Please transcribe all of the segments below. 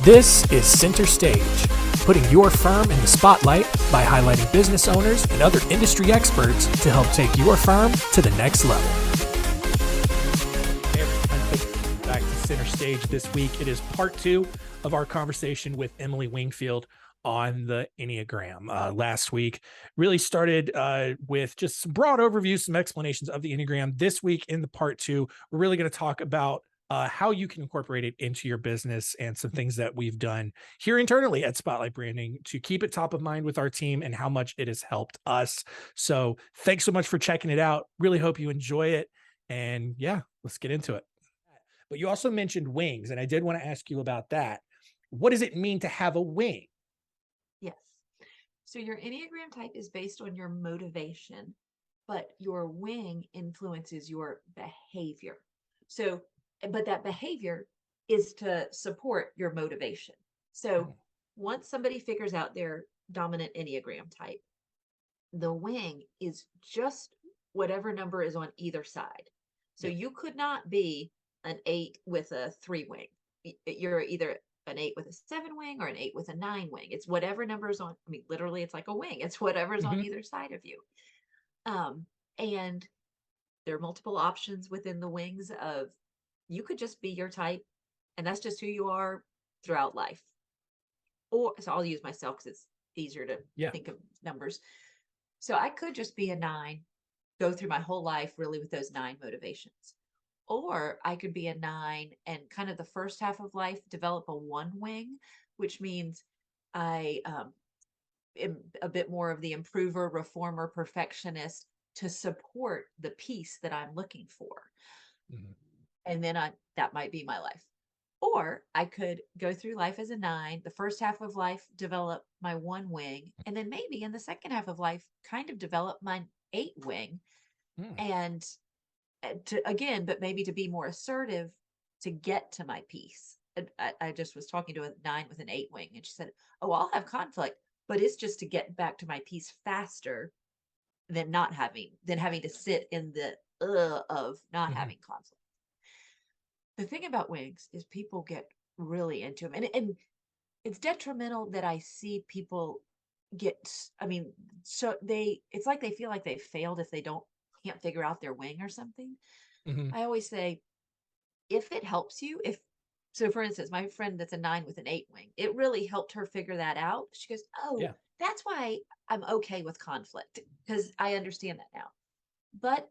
This is Center Stage, putting your firm in the spotlight by highlighting business owners and other industry experts to help take your firm to the next level. Hey everyone, back to Center Stage this week. It is part 2 of our conversation with Emily Wingfield on the Enneagram. Last week really started with just some broad overviews, some explanations of the Enneagram. This week in the part 2, we're really going to talk about how you can incorporate it into your business and some things that we've done here internally at Spotlight Branding to keep it top of mind with our team and how much it has helped us. So thanks so much for checking it out. Really hope you enjoy it. And yeah, let's get into it. But you also mentioned wings, and I did want to ask you about that. What does it mean to have a wing? Yes. So your Enneagram type is based on your motivation, but your wing influences your behavior. So, but that behavior is to support your motivation. So once somebody figures out their dominant Enneagram type, the wing is just whatever number is on either side. So you could not be an 8 with a 3 wing. You're either an 8 with a 7 wing or an 8 with a 9 wing. It's whatever number is on, I mean, literally it's like a wing. It's whatever's on either side of you. And there are multiple options within the wings of, you could just be your type and that's just who you are throughout life. Or, so I'll use myself because it's easier to think of numbers. So I could just be a 9, go through my whole life really with those 9 motivations. Or I could be a 9 and kind of the first half of life develop a 1 wing, which means I am a bit more of the improver, reformer, perfectionist to support the peace that I'm looking for. And then that might be my life. Or I could go through life as a 9, the first half of life develop my 1 wing, and then maybe in the second half of life kind of develop my 8 wing. And but maybe to be more assertive to get to my peace. I just was talking to a 9 with an 8 wing, and she said, "Oh, I'll have conflict, but it's just to get back to my peace faster than having to sit in the of not having conflict." The thing about wings is people get really into them, and it's detrimental that I see people it's like they feel like they failed if they can't figure out their wing or something. I always say, if it helps you, so for instance, my friend that's a 9 with an 8 wing, it really helped her figure that out. She goes, "Oh, that's why I'm okay with conflict, because I understand that now." But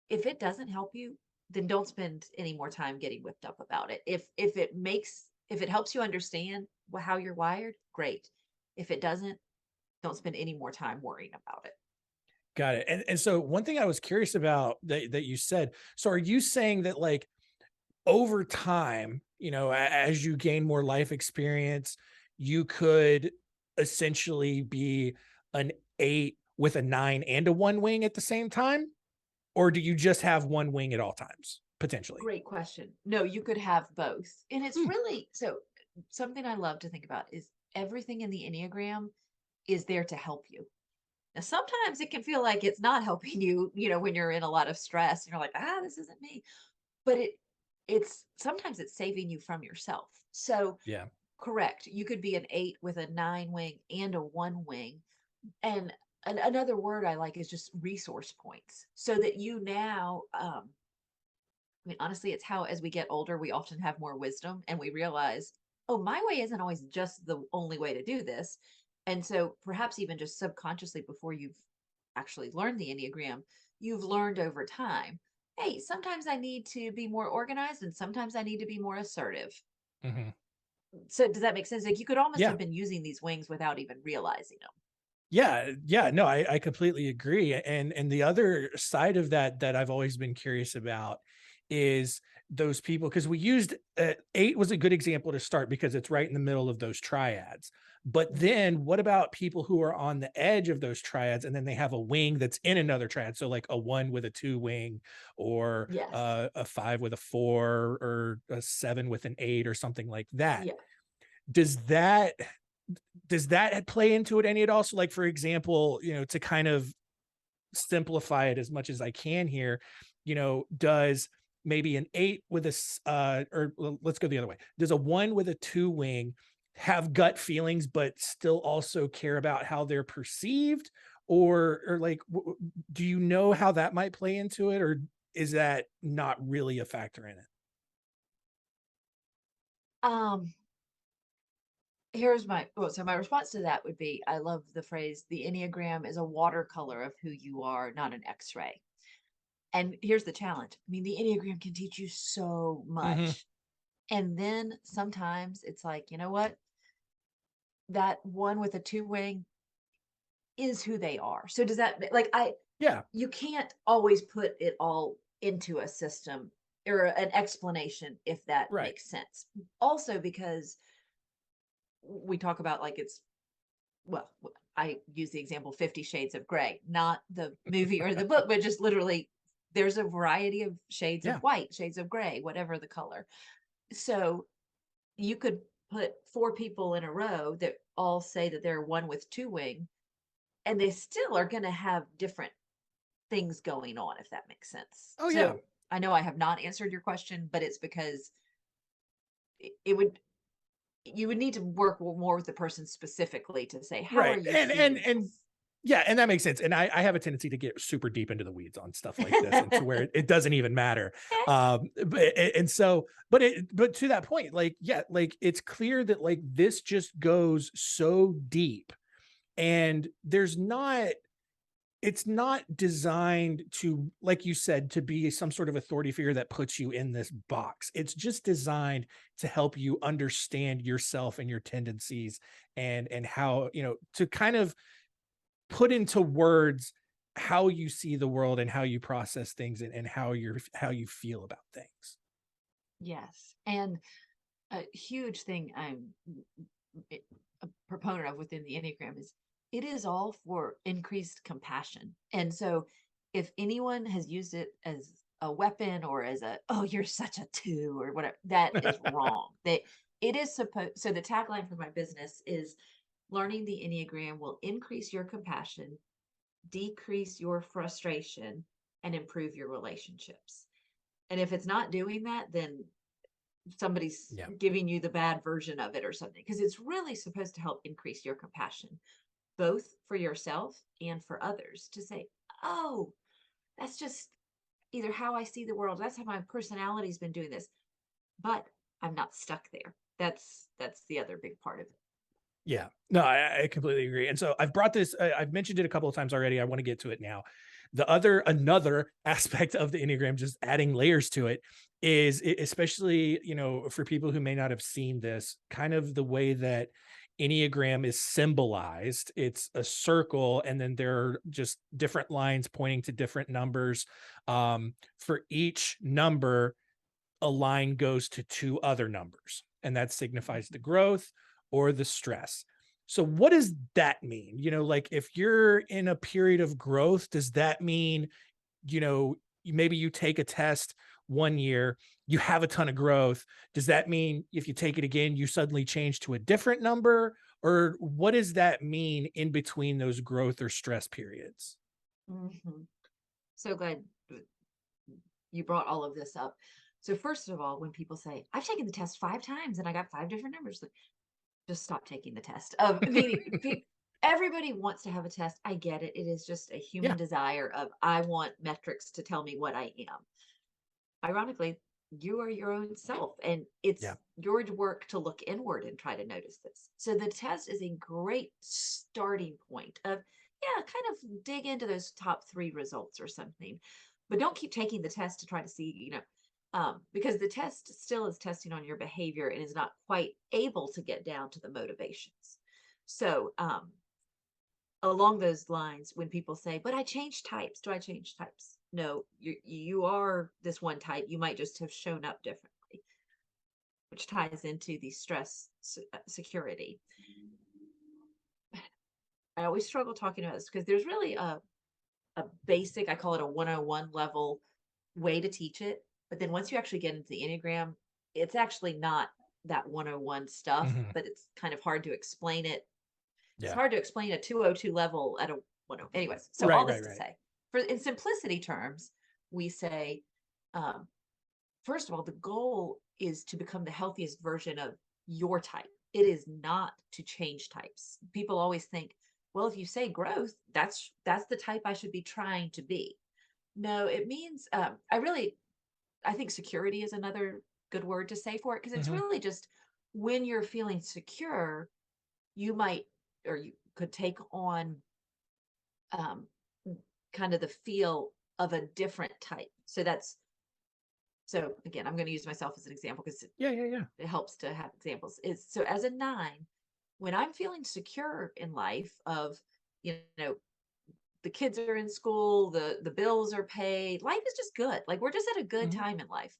if it doesn't help you, then don't spend any more time getting whipped up about it. If it helps you understand how you're wired, great. If it doesn't, don't spend any more time worrying about it. Got it. And so one thing I was curious about that you said, so are you saying that like over time, as you gain more life experience, you could essentially be an 8 with a 9 and a 1 wing at the same time? Or do you just have 1 wing at all times, potentially? Great question. No, you could have both. And it's really, so something I love to think about is everything in the Enneagram is there to help you. Now, sometimes it can feel like it's not helping you, when you're in a lot of stress and you're like, this isn't me. But sometimes it's saving you from yourself. So correct. You could be an 8 with a 9 wing and a 1 wing. And another word I like is just resource points, so that you now, honestly, it's how, as we get older, we often have more wisdom and we realize, oh, my way isn't always just the only way to do this. And so perhaps even just subconsciously, before you've actually learned the Enneagram, you've learned over time, hey, sometimes I need to be more organized and sometimes I need to be more assertive. So does that make sense? Like you could almost have been using these wings without even realizing them. Yeah. No, I completely agree. And the other side of that I've always been curious about is those people, because we used 8 was a good example to start because it's right in the middle of those triads. But then what about people who are on the edge of those triads and then they have a wing that's in another triad? So like a 1 with a 2 wing, or a 5 with a 4, or a 7 with an 8 or something like that. Does that play into it any at all? So like, for example, to kind of simplify it as much as I can here, does maybe an 8 with or let's go the other way. Does a 1 with a 2 wing have gut feelings, but still also care about how they're perceived? Or like, do you know how that might play into it? Or is that not really a factor in it? Um, so my response to that would be, I love the phrase, the Enneagram is a watercolor of who you are, not an X-ray. And here's the challenge. I mean, the Enneagram can teach you so Hmm. much. And then sometimes it's like, you know what? That one with a two wing is who they are. So does that like Yeah. you can't always put it all into a system or an explanation if that Right. makes sense. Also because we talk about like it's well, I use the example 50 Shades of Gray, not the movie or the book, but just literally there's a variety of shades of Yeah. white, shades of gray, whatever the color. So you could put four people in a row that all say that they're one with two wing, and they still are going to have different things going on, if that makes sense. Oh yeah. So I know I have not answered your question, but it's because it would you would need to work more with the person specifically to say, how are Right. you And seeing and this? yeah, and that makes sense. And I have a tendency to get super deep into the weeds on stuff like this, and to where it doesn't even matter. But to that point, like, yeah, like it's clear that like this just goes so deep, and it's not designed to, like you said, to be some sort of authority figure that puts you in this box. It's just designed to help you understand yourself and your tendencies, and how, to kind of put into words how you see the world and how you process things, and how you feel about things. Yes. And a huge thing I'm a proponent of within the Enneagram is it is all for increased compassion. And so if anyone has used it as a weapon or as a, oh, you're such a two or whatever, that is wrong. That it is supposed, so the tagline for my business is learning the Enneagram will increase your compassion, decrease your frustration, and improve your relationships. And if it's not doing that, then somebody's Yeah. giving you the bad version of it or something, because it's really supposed to help increase your compassion both for yourself and for others, to say, oh, that's just either how I see the world, that's how my personality's been doing this, but I'm not stuck there. That's the other big part of it. Yeah, no, I completely agree. And so I've mentioned it a couple of times already. I want to get to it now. Another aspect of the Enneagram, just adding layers to it, is especially, for people who may not have seen this, kind of the way that Enneagram is symbolized. It's a circle, and then there are just different lines pointing to different numbers. For each number, a line goes to two other numbers, and that signifies the growth or the stress. So what does that mean? Like, if you're in a period of growth, does that mean, maybe you take a test one year, you have a ton of growth? Does that mean if you take it again, you suddenly change to a different number? Or what does that mean in between those growth or stress periods? Mm-hmm. So glad you brought all of this up. So first of all, when people say, I've taken the test 5 times and I got 5 different numbers, like, just stop taking the test. Meaning, everybody wants to have a test. I get it. It is just a Yeah. human desire of, I want metrics to tell me what I am. Ironically, you are your own self, and Yeah. it's your work to look inward and try to notice this. So the test is a great starting point of, yeah, kind of dig into those top three results or something, but don't keep taking the test to try to see, because the test still is testing on your behavior and is not quite able to get down to the motivations. So, along those lines, when people say, but I changed types, do I change types? No, you are this one type. You might just have shown up differently, which ties into the stress security. I always struggle talking about this because there's really a basic, I call it a 101 level way to teach it. But then once you actually get into the Enneagram, it's actually not that 101 stuff, Mhm. but it's kind of hard to explain it. It's Yeah. hard to explain a 202 level at a 10. Anyways, so all Right, this right, to right. say, for in simplicity terms, we say, um, first of all, the goal is to become the healthiest version of your type. It is not to change types. People always think, well, if you say growth, that's the type I should be trying to be. No, it means I think security is another good word to say for it, because it's Hmm. really just when you're feeling secure, you might, or you could take on um, kind of the feel of a different type. So again, I'm going to use myself as an example because Yeah, yeah, yeah. it helps to have examples. Is so as a nine, when I'm feeling secure in life of, you know, the kids are in school, the bills are paid, life is just good. Like we're just at a good Hmm. time in life.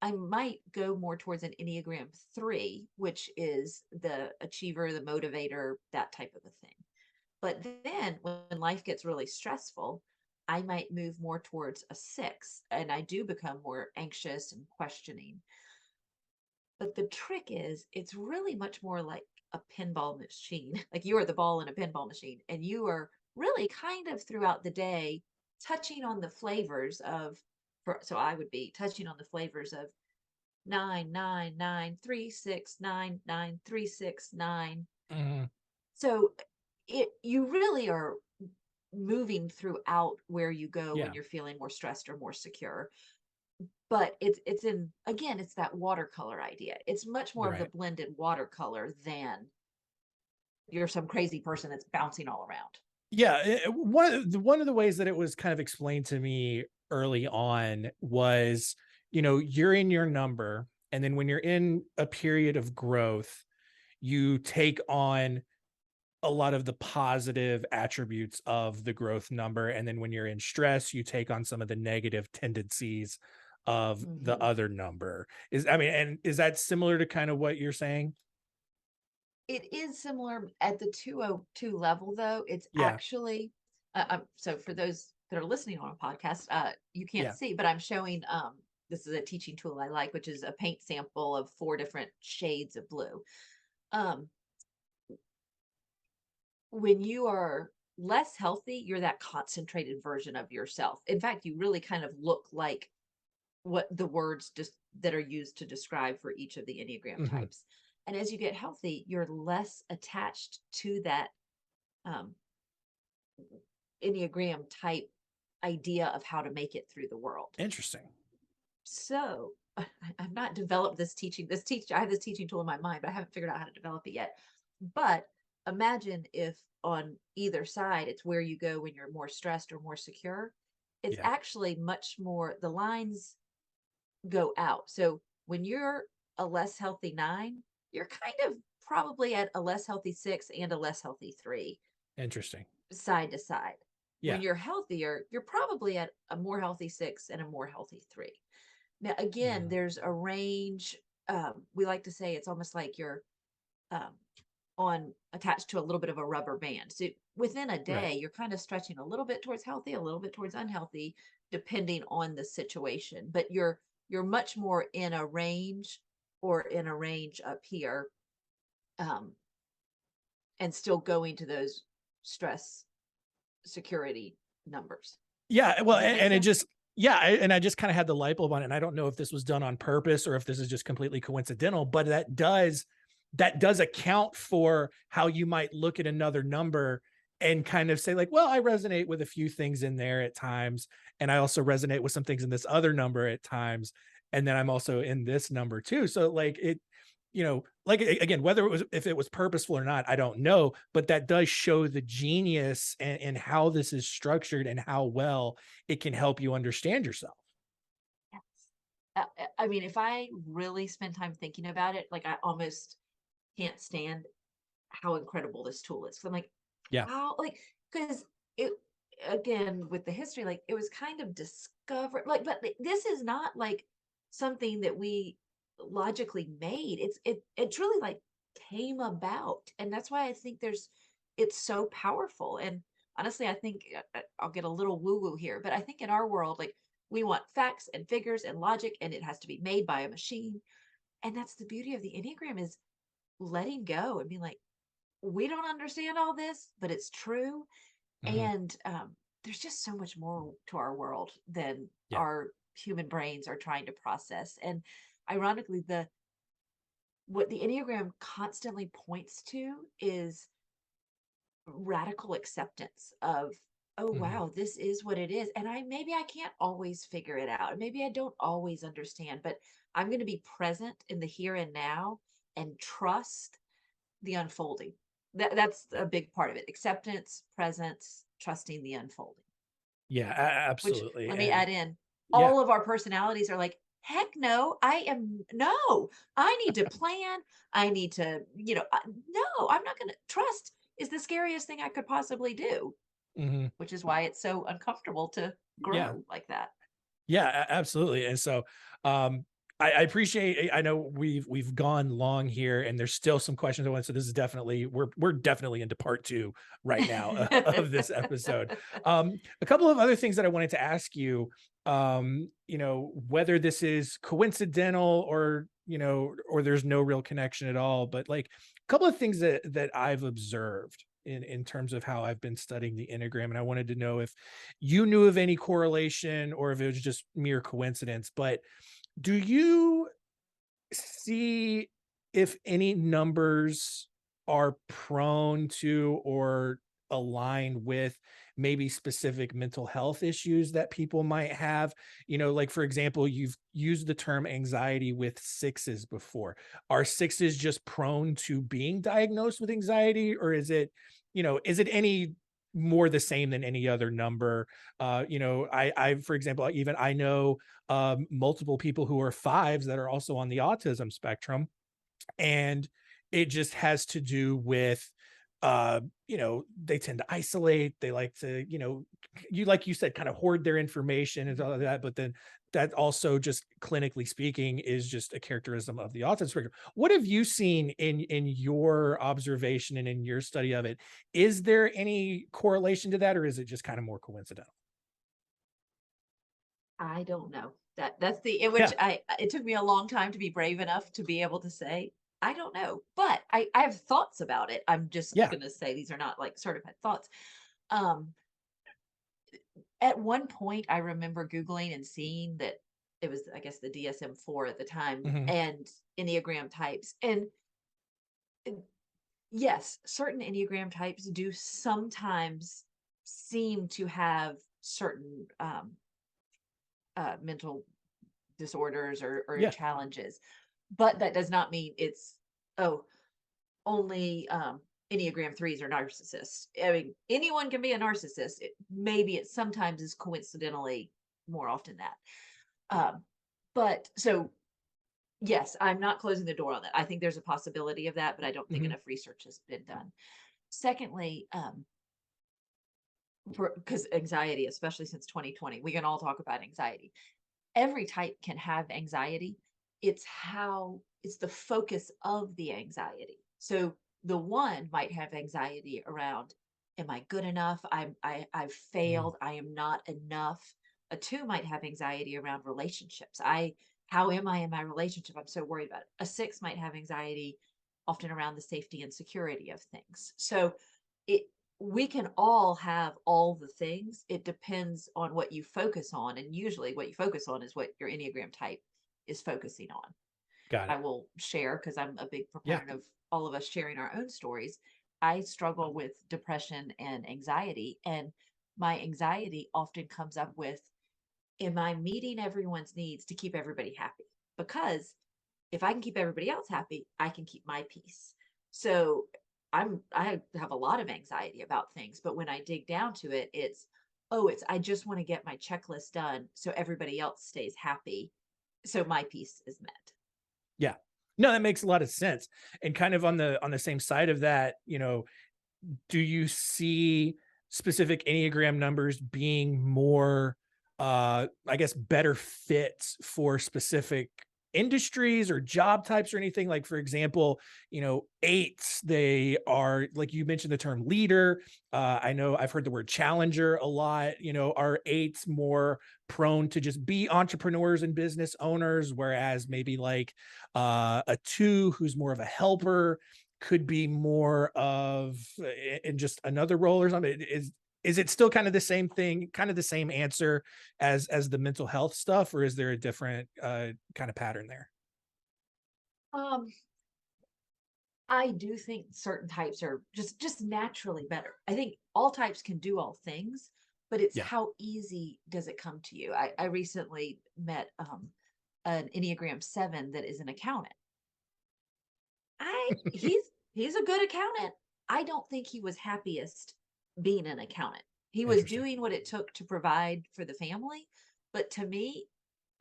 I might go more towards an Enneagram 3, which is the achiever, the motivator, that type of a thing. But then when life gets really stressful, I might move more towards a 6 and I do become more anxious and questioning. But the trick is, it's really much more like a pinball machine. Like you are the ball in a pinball machine, and you are really kind of throughout the day touching on the flavors of, so I would be touching on the flavors of 9, 9, 9, 3, 6, 9, 9, 3, 6, 9. Hmm. So you really are moving throughout where you go when Yeah, you're feeling more stressed or more secure. But it's in, again, it's that watercolor idea. It's much more of the right. blended watercolor than you're some crazy person that's bouncing all around. Yeah, one of the ways that it was kind of explained to me early on was, you're in your number, and then when you're in a period of growth, you take on a lot of the positive attributes of the growth number, and then when you're in stress, you take on some of the negative tendencies of the Hmm. other number. And is that similar to kind of what you're saying? It is similar at the 202 level, though. It's Yeah, actually, so for those that are listening on a podcast, you can't yeah. see, but I'm showing, this is a teaching tool I like, which is a paint sample of 4 different shades of blue. Um, when you are less healthy, you're that concentrated version of yourself. In fact, you really kind of look like what the words just that are used to describe for each of the Enneagram Hmm. types. And as you get healthy, you're less attached to that um, Enneagram type idea of how to make it through the world. Interesting. So I've not developed I have this teaching tool in my mind, but I haven't figured out how to develop it yet. But imagine if on either side, it's where you go when you're more stressed or more secure. It's Yeah, actually much more, the lines go out. So when you're a less healthy 9, you're kind of probably at a less healthy 6 and a less healthy 3 interesting. side to side. When Yeah. you're healthier, you're probably at a more healthy 6 and a more healthy 3. Now, again, Mm, there's a range. We like to say it's almost like you're um, on attached to a little bit of a rubber band. So within a right. day, you're kind of stretching a little bit towards healthy, a little bit towards unhealthy, depending on the situation. But you're much more in a range or in a range up here, um, and still going to those stress security numbers. Yeah, well, Does that and, make and it sense? just yeah, and I just kind of had the light bulb on it. And I don't know if this was done on purpose or if this is just completely coincidental, but that does account for how you might look at another number and kind of say like, well, I resonate with a few things in there at times, and I also resonate with some things in this other number at times, and then I'm also in this number too. So like like again, whether it was if it was purposeful or not, I don't know, but that does show the genius and how this is structured and how well it can help you understand yourself. Yes. I mean, if I really spend time thinking about it, like I almost can't stand how incredible this tool is. 'Cause I'm like, Yeah. how, like, because it, again, with the history, like it was kind of discovered, like, but this is not like something that we logically made. It truly like came about. And that's why I think it's so powerful. And honestly, I think I'll get a little woo woo here, but I think in our world, like we want facts and figures and logic, and it has to be made by a machine. And that's the beauty of the Enneagram, is letting go and being like, we don't understand all this, but it's true. Mhm. And there's just so much more to our world than Yeah. our human brains are trying to process. And ironically, the what the Enneagram constantly points to is radical acceptance of, oh Mhm. wow, this is what it is, and I can't always figure it out, maybe I don't always understand, but I'm going to be present in the here and now and trust the unfolding. That's a big part of it: acceptance, presence, trusting the unfolding. Yeah, Which, absolutely. let me And add in, yeah. all of our personalities are like, heck no, no, I need to plan. I need to, no, I'm not going to trust is the scariest thing I could possibly do, Mhm. which is why it's so uncomfortable to Yeah. grow like that. Yeah, absolutely. And so, I appreciate. I know we've gone long here, and there's still some questions I want. So this is definitely we're definitely into part two right now of this episode. A couple of other things that I wanted to ask you. Whether this is coincidental or or there's no real connection at all, but like a couple of things that I've observed in terms of how I've been studying the Enneagram, and I wanted to know if you knew of any correlation or if it was just mere coincidence. But do you see if any numbers are prone to or aligned with maybe specific mental health issues that people might have? Like for example, you've used the term anxiety with sixes before. Are sixes just prone to being diagnosed with anxiety, or is it any more the same than any other number? I for example, even I know multiple people who are fives that are also on the autism spectrum, and it just has to do with they tend to isolate, they like to you like you said, kind of hoard their information and all of that, but then that also, just clinically speaking, is just a characterism of the autism spectrum. What have you seen in your observation and in your study of it? Is there any correlation to that, or is it just kind of more coincidental? I don't know. That's the in which Yeah. it took me a long time to be brave enough to be able to say, I don't know. But I have thoughts about it. I'm just Yeah. gonna say these are not like certified thoughts. Um, at one point I remember Googling and seeing that it was, I guess, the DSM-4 at the time Hmm. and Enneagram types. And uh, yes, certain Enneagram types do sometimes seem to have certain mental disorders or Yeah. challenges. But that does not mean it's, oh, only Enneagram threes are narcissists. I mean, anyone can be a narcissist. Maybe it sometimes is coincidentally more often that. Um, but so yes, I'm not closing the door on that. I think there's a possibility of that, but I don't think Hmm. enough research has been done. Secondly, because anxiety, especially since 2020, we can all talk about anxiety. Every type can have anxiety. It's the focus of the anxiety. So the one might have anxiety around, am I good enough? I've Mm. failed. I am not enough. A two might have anxiety around relationships. How am I in my relationship? I'm so worried about it. A six might have anxiety often around the safety and security of things. So it we can all have all the things. It depends on what you focus on. And usually what you focus on is what your Enneagram type is focusing on. Got I it. will share because I'm a big Yeah. proponent of all of us sharing our own stories. I struggle with depression and anxiety, and my anxiety often comes up with, am I meeting everyone's needs to keep everybody happy? Because if I can keep everybody else happy, I can keep my peace. So I have a lot of anxiety about things, but when I dig down to it, it's I just want to get my checklist done so everybody else stays happy, so my peace is met. Yeah. No, that makes a lot of sense. And kind of on the same side of that, do you see specific Enneagram numbers being more, I guess, better fits for specific industries or job types or anything? Like, for example, eights, they are, like you mentioned the term leader. I know I've heard the word challenger a lot. Are eights more prone to just be entrepreneurs and business owners, whereas maybe like a two who's more of a helper could be more of in just another role or something? is it still kind of the same thing, kind of the same answer as the mental health stuff, or is there a different kind of pattern there? Um, I do think certain types are just naturally better. I think all types can do all things, but it's Yeah. how easy does it come to you? I recently met an Enneagram 7 that is an accountant. He's a good accountant. I don't think he was happiest being an accountant. He was Interesting. doing what it took to provide for the family, but to me,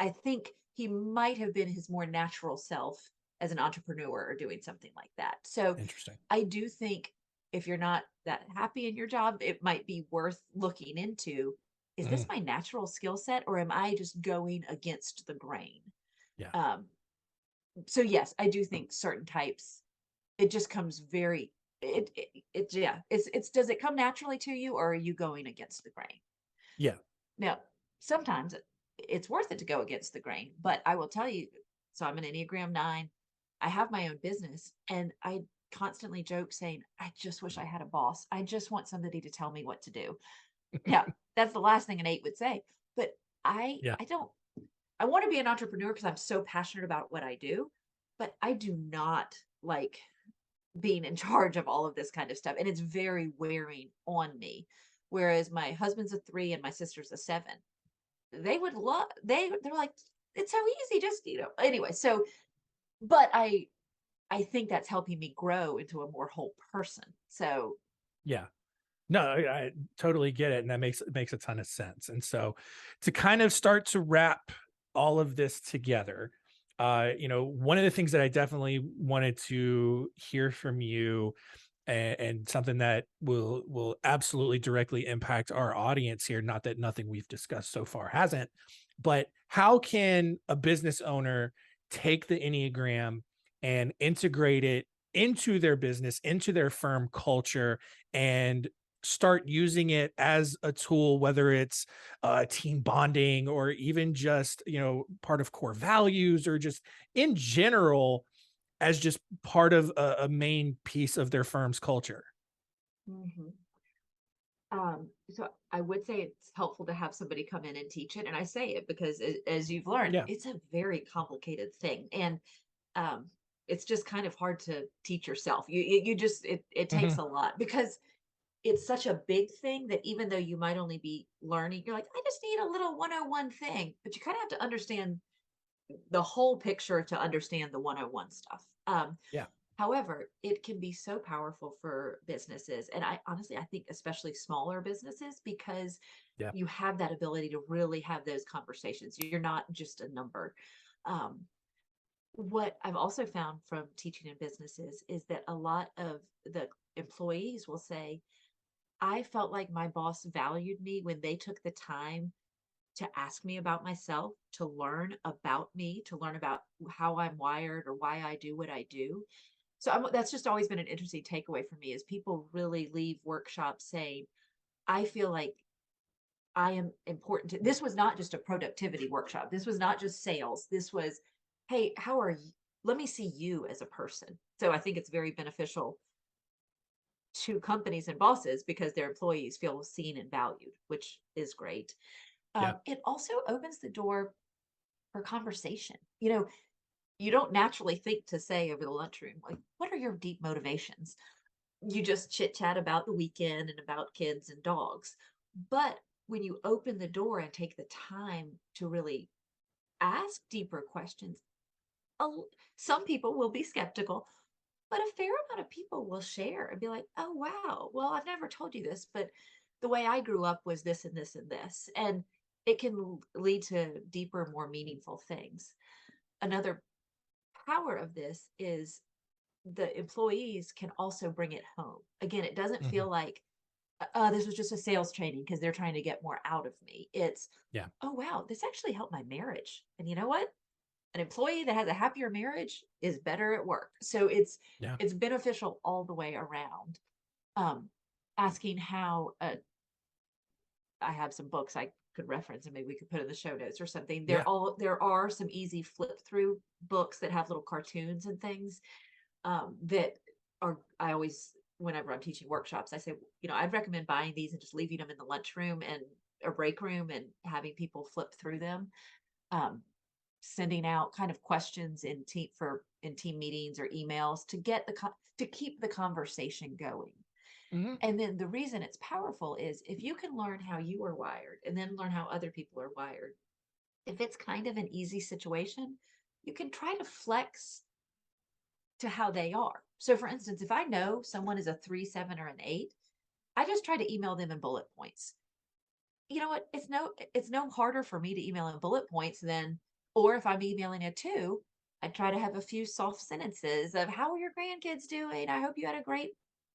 I think he might have been his more natural self as an entrepreneur or doing something like that. So Interesting. I do think if you're not that happy in your job, it might be worth looking into, is this Mhm. my natural skill set or am I just going against the grain? Yeah. Um, so yes, I do think certain types it just comes very yeah, it's does it come naturally to you or are you going against the grain? Yeah. Now, sometimes it's worth it to go against the grain, but I will tell you, so I'm an Enneagram 9. I have my own business and I constantly joke saying, I just wish I had a boss. I just want somebody to tell me what to do. Yeah, that's the last thing an 8 would say. But Yeah. I don't I want to be an entrepreneur because I'm so passionate about what I do, but I do not like being in charge of all of this kind of stuff. And it's very wearing on me. Whereas my husband's a 3 and my sister's a 7. They would love they're like, it's so easy, just anyway. So but I think that's helping me grow into a more whole person. So Yeah. No, I totally get it, and that makes a ton of sense. And so, to kind of start to wrap all of this together, one of the things that I definitely wanted to hear from you, and something that will absolutely directly impact our audience here. Not that nothing we've discussed so far hasn't, but how can a business owner take the Enneagram and integrate it into their business, into their firm culture, and start using it as a tool, whether it's team bonding or even just part of core values, or just in general as just part of a main piece of their firm's culture. mhm. So I would say it's helpful to have somebody come in and teach it. And I say it because as you've learned, Yeah. it's a very complicated thing. And um, it's just kind of hard to teach yourself. You just it takes Mhm. a lot because it's such a big thing that even though you might only be learning, you're like, I just need a little 101 thing, but you kind of have to understand the whole picture to understand the 101 stuff. Yeah. However, it can be so powerful for businesses. And I honestly, I think especially smaller businesses, because Yeah. you have that ability to really have those conversations. You're not just a number. Um, what I've also found from teaching in businesses is that a lot of the employees will say, I felt like my boss valued me when they took the time to ask me about myself, to learn about me, to learn about how I'm wired or why I do what I do. So that's just always been an interesting takeaway for me is people really leave workshops saying, I feel like I am important to this was not just a productivity workshop. This was not just sales. This was, hey, how are you? Let me see you as a person. So I think it's very beneficial to companies and bosses because their employees feel seen and valued, which is great. Yeah. It also opens the door for conversation. You don't naturally think to say over the lunchroom, like, what are your deep motivations? You just chit chat about the weekend and about kids and dogs. But when you open the door and take the time to really ask deeper questions, some people will be skeptical, but a fair amount of people will share and be like, oh, wow, well, I've never told you this, but the way I grew up was this and this and this. And it can lead to deeper, more meaningful things. Another power of this is the employees can also bring it home. Again, it doesn't Mhm. feel like, this was just a sales training because they're trying to get more out of me. It's, Yeah. oh, wow, this actually helped my marriage. And you know what? An employee that has a happier marriage is better at work. So Yeah. it's beneficial all the way around. Um, Asking how I have some books I could reference and maybe we could put in the show notes or something. Yeah. There are some easy flip through books that have little cartoons and things that are I always whenever I'm teaching workshops, I say, I'd recommend buying these and just leaving them in the lunchroom and a break room and having people flip through them. Um, Sending out kind of questions in team meetings or emails to get to keep the conversation going. Mhm. And then the reason it's powerful is if you can learn how you are wired and then learn how other people are wired, if it's kind of an easy situation, you can try to flex to how they are. So for instance, if I know someone is a 3, 7, or an 8, I just try to email them in bullet points. You know what? It's no harder for me to email in bullet points than, or if I'm emailing a 2, I try to have a few soft sentences of how are your grandkids doing? I hope you had a great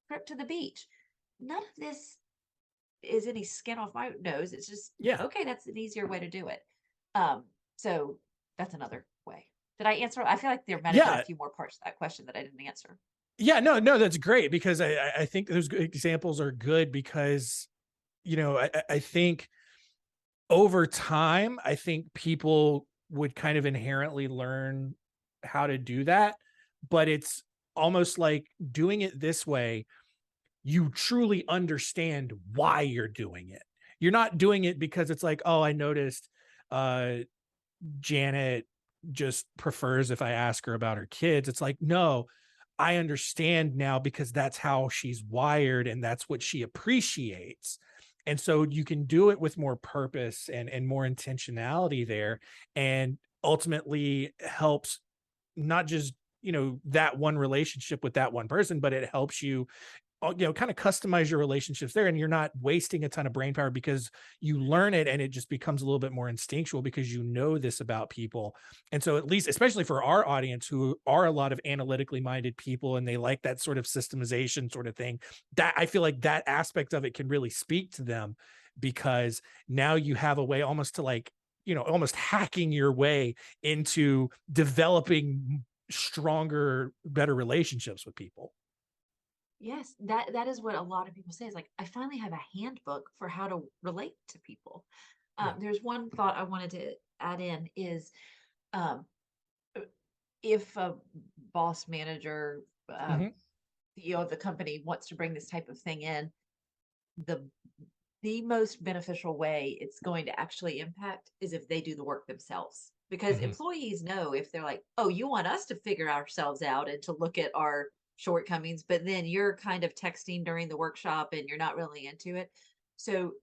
trip to the beach. None of this is any skin off my nose. It's just Yeah. okay, that's an easier way to do it. Um, so that's another way. Did I answer? I feel like there might have been a Yeah. few more parts to that question that I didn't answer. Yeah. No, no, that's great because I think those examples are good because, I think over time, I think people would kind of inherently learn how to do that, but it's almost like doing it this way, you truly understand why you're doing it. You're not doing it because it's like, oh, I noticed uh Janet just prefers if I ask her about her kids. It's like, no, I understand now because that's how she's wired and that's what she appreciates. And so you can do it with more purpose and more intentionality there, and ultimately helps not just, that one relationship with that one person, but it helps you, kind of customize your relationships there, and you're not wasting a ton of brain power because you learn it and it just becomes a little bit more instinctual because you know this about people. And so, at least, especially for our audience who are a lot of analytically minded people and they like that sort of systemization sort of thing, that I feel like that aspect of it can really speak to them, because now you have a way almost to, like, almost hacking your way into developing stronger, better relationships with people. Yes, that is what a lot of people say is like, I finally have a handbook for how to relate to people. Yeah. There's one thought I wanted to add in is um, uh, if a boss manager, Mhm. CEO of the company wants to bring this type of thing in, the the most beneficial way it's going to actually impact is if they do the work themselves. Because Mhm. employees know if they're like, oh, you want us to figure ourselves out and to look at our shortcomings, but then you're kind of texting during the workshop and you're not really into it. So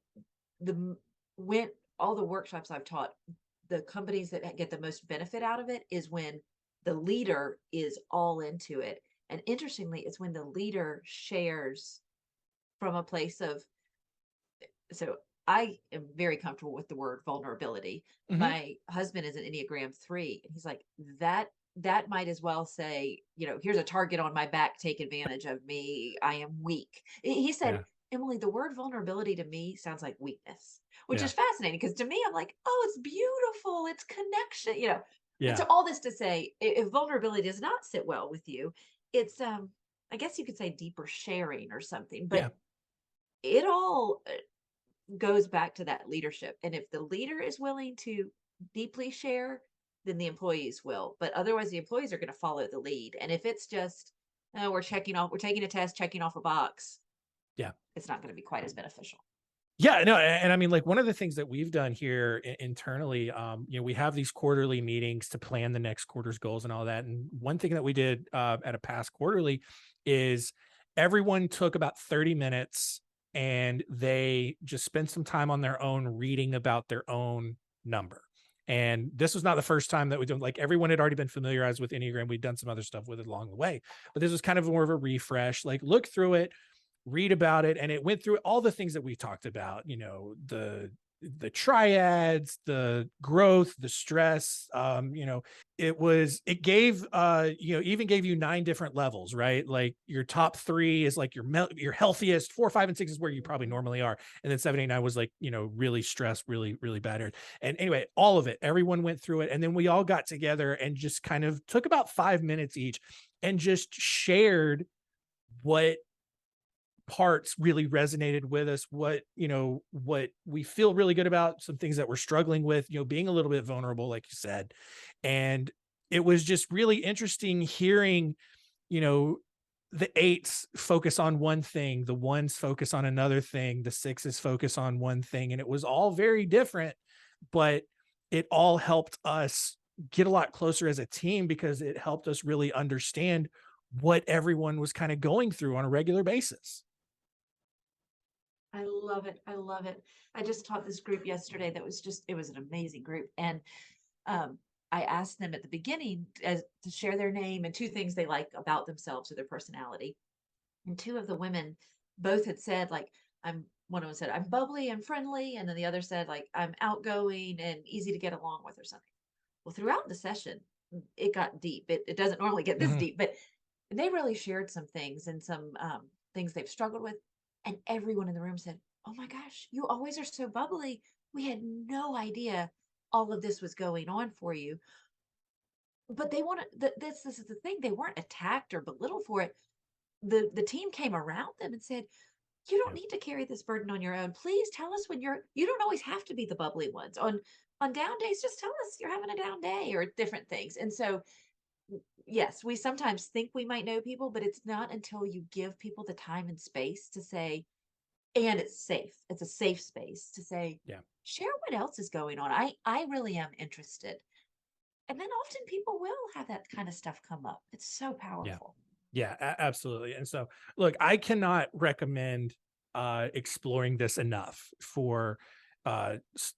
the when all the workshops I've taught, the companies that get the most benefit out of it is when the leader is all into it. And interestingly, it's when the leader shares from a place of, so I am very comfortable with the word vulnerability. Mhm. My husband is an Enneagram 3, and he's like, that might as well say, here's a target on my back, take advantage of me. I am weak. He said, Yeah. Emily, the word vulnerability to me sounds like weakness, which Yeah. is fascinating because to me, I'm like, oh, it's beautiful, it's connection. And so Yeah. all this to say, if vulnerability does not sit well with you, it's I guess you could say deeper sharing or something, but Yeah. it all goes back to that leadership. And if the leader is willing to deeply share, then the employees will. But otherwise, the employees are going to follow the lead. And if it's just, oh, we're taking a test, checking off a box, Yeah. it's not going to be quite as beneficial. Yeah, no, and I mean, like, one of the things that we've done here internally, we have these quarterly meetings to plan the next quarter's goals and all that. And one thing that we did at a past quarterly is everyone took about 30 minutes and they just spent some time on their own reading about their own number. And this was not the first time that we did, like, everyone had already been familiarized with Enneagram. We'd done some other stuff with it along the way, but this was kind of more of a refresh, like, look through it, read about it, and it went through all the things that we talked about, the triads, the growth, the stress. It gave even gave you 9 different levels, right? Like, your top 3 is like your healthiest, 4, 5, and 6 is where you probably Mhm. normally are, and then 7, 8, 9 was like, really stressed, really, really bad. And anyway, all of it, everyone went through it, and then we all got together and just kind of took about 5 minutes each and just shared what parts really resonated with us, what we feel really good about, some things that we're struggling with, being a little bit vulnerable, like you said. And it was just really interesting hearing, you know the eights focus on one thing, the ones focus on another thing, the sixes focus on one thing. And it was all very different, but it all helped us get a lot closer as a team because it helped us really understand what everyone was kind of going through on a regular basis. I love it. I love it. I just taught this group yesterday that was just, it was an amazing group. And um, I asked them at the beginning to share their name and two things they like about themselves or their personality. And two of the women both had said, like, one of them said, I'm bubbly and friendly. And then the other said, like, I'm outgoing and easy to get along with or something. Well, throughout the session, it got deep. It doesn't normally get this Mhm. deep, but they really shared some things and some things they've struggled with. And everyone in the room said, "Oh my gosh, you always are so bubbly. We had no idea all of this was going on for you." But they want to, this is the thing. They weren't attacked or belittled for it. The team came around them and said, "You don't Yeah. need to carry this burden on your own. Please tell us when you don't always have to be the bubbly ones. On down days, just tell us you're having a down day or different things." And so yes, we sometimes think we might know people, but it's not until you give people the time and space to say, and it's safe. It's a safe space to say, Yeah. share what else is going on. I really am interested. And then often people will have that kind of stuff come up. It's so Yeah. powerful. Yeah, absolutely. And so, look, I cannot recommend exploring this enough for,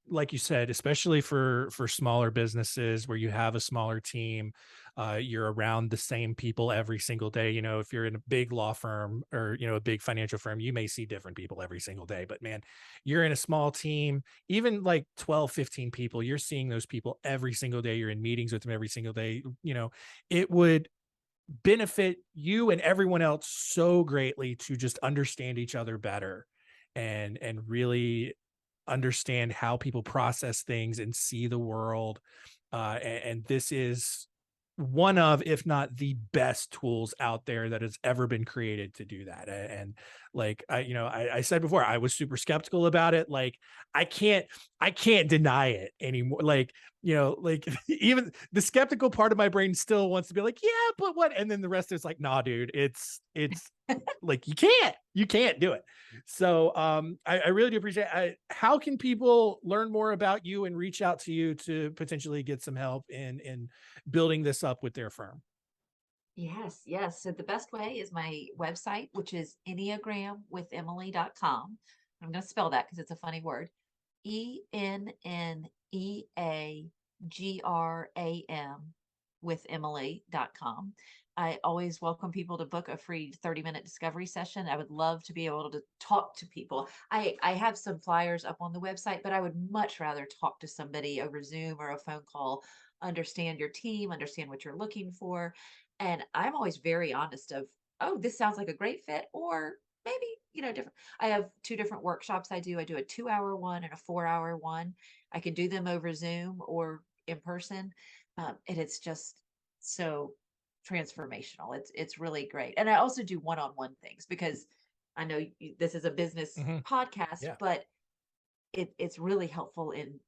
like you said, especially for smaller businesses where you have a smaller team. You're around the same people every single day. You know, if you're in a big law firm or a big financial firm, you may see different people every single day. But man, you're in a small team, even like 12, 15 people. You're seeing those people every single day. You're in meetings with them every single day. It would benefit you and everyone else so greatly to just understand each other better and really understand how people process things and see the world. And this is one of, if not the best tools out there that has ever been created to do that. And like I said before, I was super skeptical about it. Like I can't deny it anymore. Like, like even the skeptical part of my brain still wants to be like, yeah, but what? And then the rest is like, nah, dude, it's like you can't do it. So I really do appreciate how can people learn more about you and reach out to you to potentially get some help in building this up with their firm? Yes, yes. So the best way is my website, which is enneagramwithemily.com. I'm going to spell that because it's a funny word. ENNEAGRAM with Emily.com. I always welcome people to book a free 30-minute discovery session. I would love to be able to talk to people. I have some flyers up on the website, but I would much rather talk to somebody over Zoom or a phone call, understand your team, understand what you're looking for. And I'm always very honest of, oh, this sounds like a great fit, or maybe, different. I have two different workshops I do. I do a 2 hour one and a 4 hour one. I can do them over Zoom or in person. And it's just so transformational. It's really great. And I also do one-on-one things because I know this is a business Mhm. podcast, Yeah. but it's really helpful in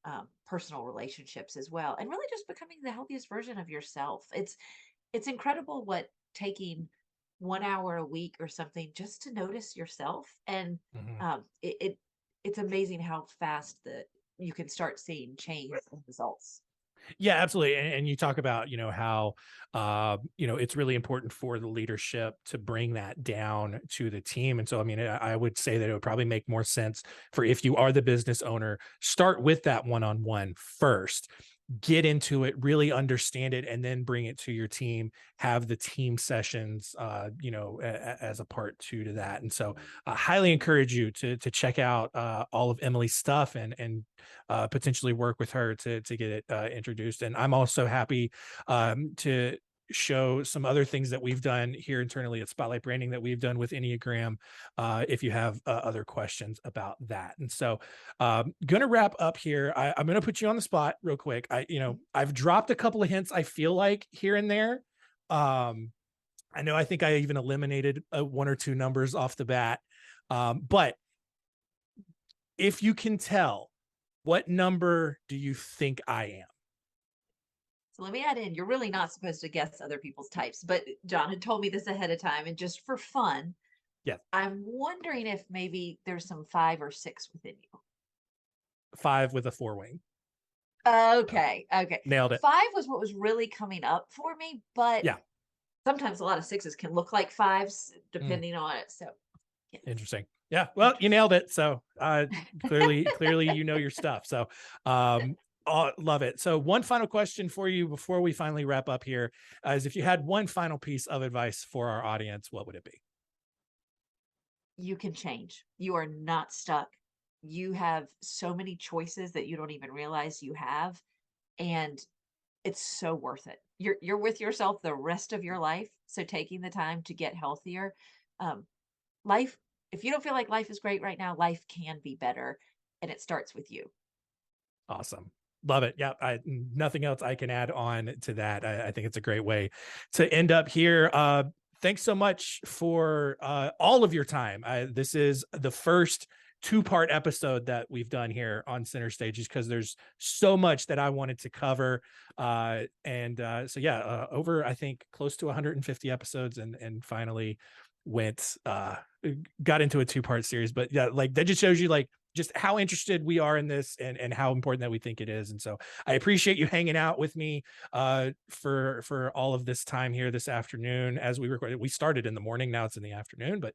personal relationships as well, and really just becoming the healthiest version of yourself. It's incredible what taking 1 hour a week or something just to notice yourself, and Mhm. it's amazing how fast that you can start seeing change and results. Yeah, absolutely. And you talk about, how, it's really important for the leadership to bring that down to the team. And so, I mean, I would say that it would probably make more sense for if you are the business owner, start with that one-on-one first, get into it, really understand it, and then bring it to your team, have the team sessions, as a part two to that. And so I highly encourage you to check out all of Emily's stuff and potentially work with her to get it introduced. And I'm also happy to show some other things that we've done here internally at Spotlight Branding that we've done with Enneagram, if you have other questions about that. And so, gonna wrap up here. I'm gonna put you on the spot real quick. Mhm. I've dropped a couple of hints. I feel like here and there. Um, I think I even eliminated one or two numbers off the bat. But if you can tell, what number do you think I am? So let me add in, you're really not supposed to guess other people's types, but John had told me this ahead of time. And just for fun, Yeah. I'm wondering if maybe there's some 5 or 6 within you. 5 with a 4 wing. Okay. Okay. Nailed it. 5 was what was really coming up for me, but Yeah. sometimes a lot of 6s can look like 5s Mm, depending on it. So yeah. interesting. Yeah. Well, you nailed it. So clearly, you know your stuff. So love it. So one final question for you before we finally wrap up here is if you had one final piece of advice for our audience, what would it be? You can change. You are not stuck. You have so many choices that you don't even realize you have, and it's so worth it. You're with yourself the rest of your life, so taking the time to get healthier. Um, life, if you don't feel like life is great right now, life can be better, and it starts with you. Awesome. Love it. Yeah. Nothing else I can add on to that. I think it's a great way to end up here. Thanks so much for all of your time. This is the first 2-part episode that we've done here on Center Stages because there's so much that I wanted to cover. So yeah, over, I think, close to 150 episodes and finally got into a 2-part series. But yeah, like that just shows you like just how interested we are in this and how important that we think it is. And so I appreciate you hanging out with me for all of this time here this afternoon as we recorded. We started in the morning, now it's in the afternoon, but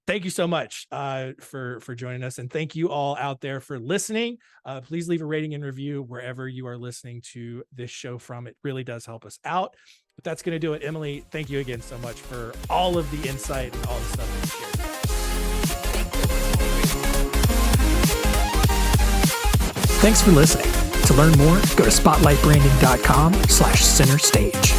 thank you so much for joining us. And thank you all out there for listening. Please leave a rating and review wherever you are listening to this show from. It really does help us out. But that's going to do it. Emily, thank you again so much for all of the insight and all the stuff that you shared. Thanks for listening. To learn more, go to spotlightbranding.com/center stage.